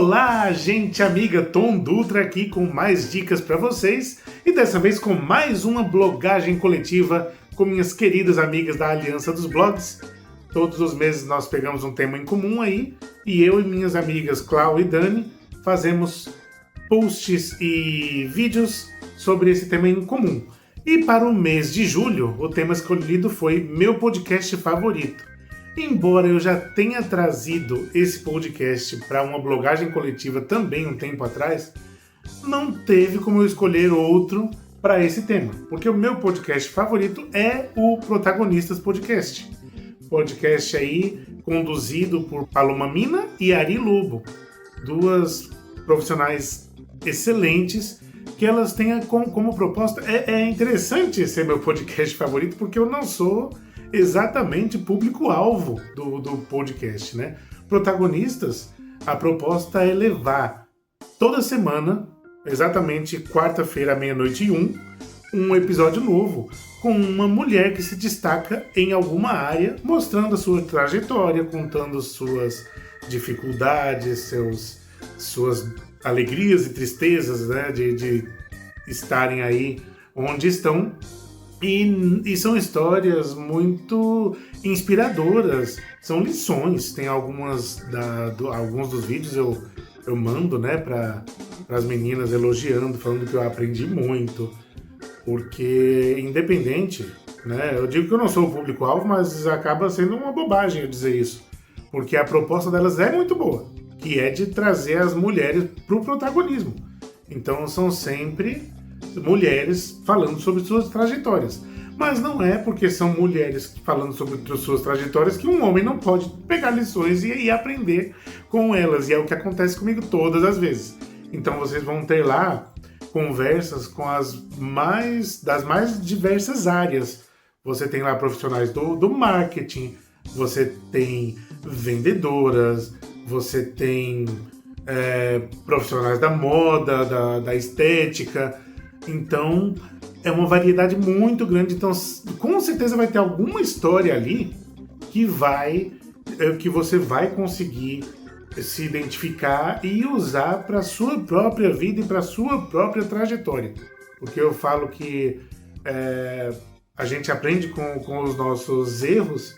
Olá, gente amiga, Tom Dutra aqui com mais dicas para vocês e dessa vez com mais uma blogagem coletiva com minhas queridas amigas da Aliança dos Blogs. Todos os meses nós pegamos um tema em comum aí e eu e minhas amigas Clau e Dani fazemos posts e vídeos sobre esse tema em comum. E para o mês de julho, o tema escolhido foi meu podcast favorito. Embora eu já tenha trazido esse podcast para uma blogagem coletiva também um tempo atrás, não teve como eu escolher outro para esse tema, porque o meu podcast favorito é o Protagonistas Podcast. Podcast aí conduzido por Paloma Mina e Ari Lobo, duas profissionais excelentes que elas têm como proposta. É interessante ser meu podcast favorito porque eu não sou exatamente público-alvo do podcast, né? Protagonistas, a proposta é levar toda semana, exatamente quarta-feira, meia-noite e um episódio novo com uma mulher que se destaca em alguma área, mostrando a sua trajetória, contando suas dificuldades, suas alegrias e tristezas, né, de estarem aí onde estão. E são histórias muito inspiradoras, são lições. Tem alguns dos vídeos eu mando, né, para as meninas elogiando, falando que eu aprendi muito. Porque independente, né, eu digo que eu não sou o público-alvo, mas acaba sendo uma bobagem eu dizer isso. Porque a proposta delas é muito boa, que é de trazer as mulheres para o protagonismo. Então são sempre mulheres falando sobre suas trajetórias. Mas não é porque são mulheres falando sobre suas trajetórias que um homem não pode pegar lições e aprender com elas. E é o que acontece comigo todas as vezes. Então vocês vão ter lá conversas com das mais diversas áreas. Você tem lá profissionais do marketing, você tem vendedoras, você tem profissionais da moda, da estética. Então, é uma variedade muito grande. Então, com certeza vai ter alguma história ali que você vai conseguir se identificar e usar para a sua própria vida e para a sua própria trajetória. Porque eu falo que a gente aprende com os nossos erros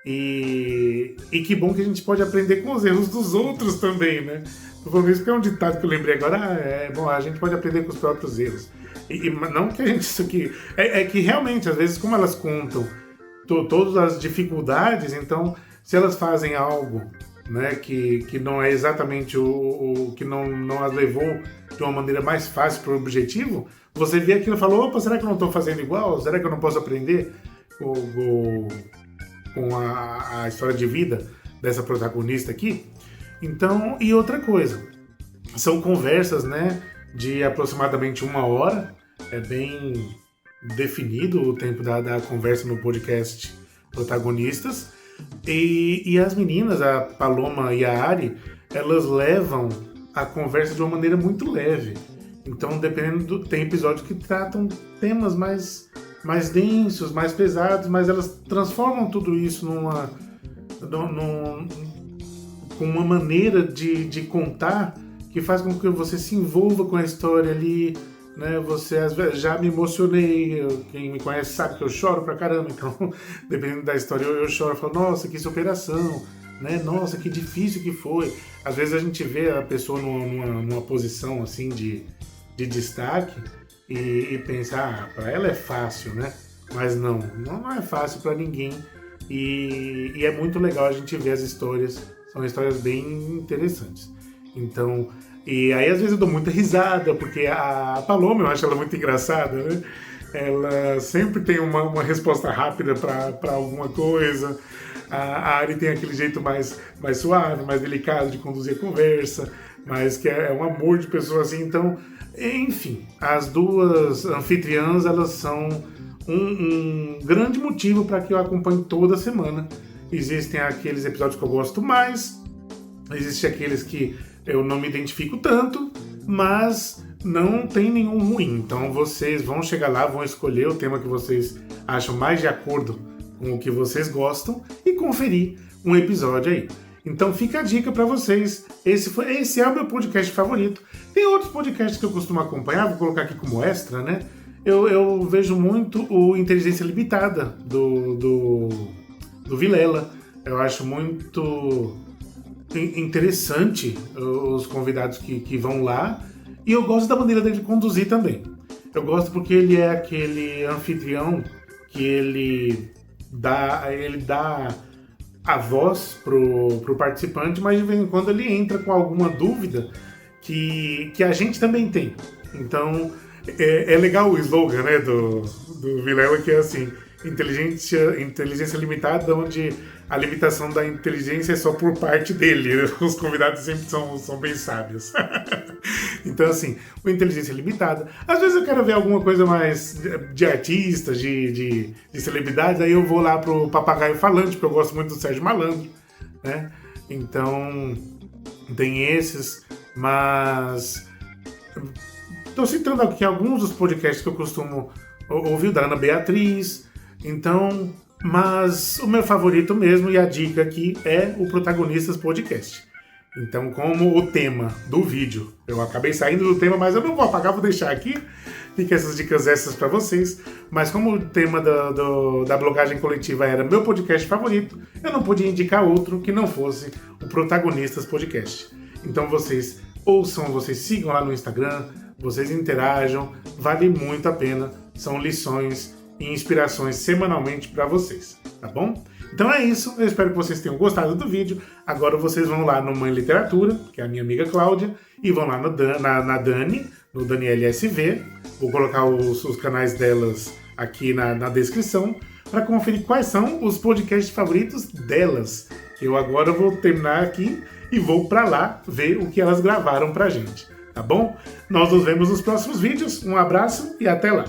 e que bom que a gente pode aprender com os erros dos outros também, né? Tô falando isso porque é um ditado que eu lembrei agora. Bom, a gente pode aprender com os próprios erros. E não que a gente isso aqui... É que realmente, às vezes, como elas contam todas as dificuldades, então, se elas fazem algo, né, que não é exatamente o que não as levou de uma maneira mais fácil para o objetivo, você vê aquilo e fala, opa, será que eu não estou fazendo igual? Será que eu não posso aprender com a história de vida dessa protagonista aqui? Então, e outra coisa, são conversas, né, de aproximadamente 1 hora, é bem definido o tempo da conversa no podcast Protagonistas, e as meninas, a Paloma e a Ari, elas levam a conversa de uma maneira muito leve. Então, tem episódios que tratam temas mais densos, mais pesados, mas elas transformam tudo isso com uma maneira de contar que faz com que você se envolva com a história ali, né? Você, às vezes, já me emocionei, quem me conhece sabe que eu choro pra caramba, então, dependendo da história, eu choro, eu falo, nossa, que superação, né? Nossa, que difícil que foi. Às vezes a gente vê a pessoa numa posição, assim, de destaque e pensa, pra ela é fácil, né? Mas não é fácil pra ninguém e é muito legal a gente ver as histórias, são histórias bem interessantes. Então, e aí às vezes eu dou muita risada, porque a Paloma, eu acho ela muito engraçada, né? Ela sempre tem uma resposta rápida para alguma coisa. A Ari tem aquele jeito mais suave, mais delicado de conduzir a conversa, mas que é um amor de pessoa assim. Então, enfim, as duas anfitriãs, elas são um grande motivo para que eu acompanhe toda semana. Existem aqueles episódios que eu gosto mais, existem aqueles que eu não me identifico tanto, mas não tem nenhum ruim. Então vocês vão chegar lá, vão escolher o tema que vocês acham mais de acordo com o que vocês gostam e conferir um episódio aí. Então fica a dica para vocês. Esse é o meu podcast favorito. Tem outros podcasts que eu costumo acompanhar, vou colocar aqui como extra, né? Eu vejo muito o Inteligência Limitada, do Vilela. Eu acho muito interessante os convidados que vão lá. E eu gosto da maneira dele conduzir também. Eu gosto porque ele é aquele anfitrião que ele dá a voz pro participante, mas de vez em quando ele entra com alguma dúvida que a gente também tem. Então, é legal o slogan, né, do Vilela, que é assim, inteligência limitada, onde a limitação da inteligência é só por parte dele. Os convidados sempre são bem sábios. Então, assim, o Inteligência Limitada. Às vezes eu quero ver alguma coisa mais de artistas, de celebridades, aí eu vou lá pro Papagaio Falante, porque eu gosto muito do Sérgio Malandro, né? Então, tem esses, mas... Estou citando aqui alguns dos podcasts que eu costumo ouvir, da Ana Beatriz. Então, mas o meu favorito mesmo e a dica aqui é o Protagonistas Podcast. Então, como o tema do vídeo, eu acabei saindo do tema, mas eu não vou apagar, vou deixar aqui. Fica essas dicas extras para vocês. Mas como o tema da blogagem coletiva era meu podcast favorito, eu não podia indicar outro que não fosse o Protagonistas Podcast. Então vocês ouçam, vocês sigam lá no Instagram, vocês interajam, vale muito a pena. São lições e inspirações semanalmente para vocês, tá bom? Então é isso, eu espero que vocês tenham gostado do vídeo. Agora vocês vão lá no Mãe Literatura, que é a minha amiga Cláudia, e vão lá na Dani, no Daniele SV. Vou colocar os canais delas aqui na descrição para conferir quais são os podcasts favoritos delas. Eu agora vou terminar aqui e vou para lá ver o que elas gravaram pra gente, tá bom? Nós nos vemos nos próximos vídeos, um abraço e até lá!